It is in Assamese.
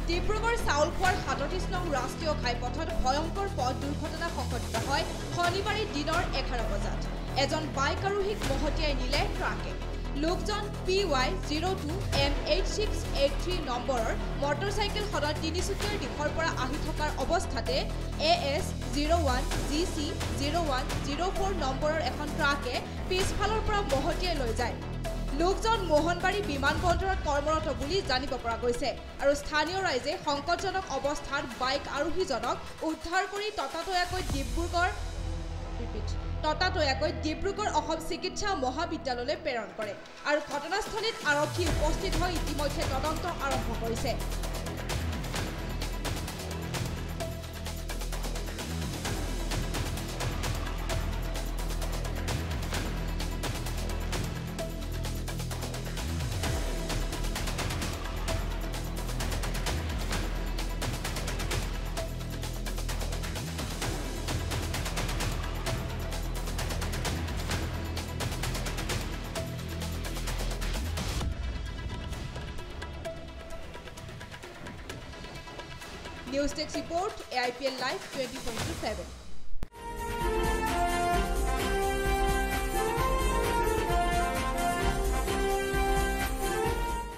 ডিব্ৰুগড় চাউলখোৱাৰ ৩৭ নং ৰাষ্ট্ৰীয় ঘাইপথত ভয়ংকৰ পথ দুৰ্ঘটনা সংঘটিত হয় শনিবাৰে দিনৰ ১১ বজাত। এজন বাইক আৰোহীক মহতিয়াই নিলে ট্ৰাকে। লোকজন PY02M8683 নম্বৰৰ মটৰচাইকেলখনত তিনিচুকীয়াৰ দিশৰ পৰা আহি থকাৰ অৱস্থাতে AS01GC0104 নম্বৰৰ এখন ট্ৰাকে পিছফালৰ পৰা মহতিয়াই লৈ যায়। লোকজন মোহনবাৰী বিমানবন্দৰত কৰ্মৰত বুলি জানিব পৰা গৈছে আৰু স্থানীয় ৰাইজে সংকটজনক অৱস্থাত বাইক আৰোহীজনক উদ্ধাৰ কৰি ততাতৈয়াকৈ ডিব্ৰুগড় অসম চিকিৎসা মহাবিদ্যালয়লৈ প্ৰেৰণ কৰে আৰু ঘটনাস্থলীত আৰক্ষী উপস্থিত হৈ ইতিমধ্যে তদন্ত আৰম্ভ কৰিছে। News Desk report, AIPL Live 24/7.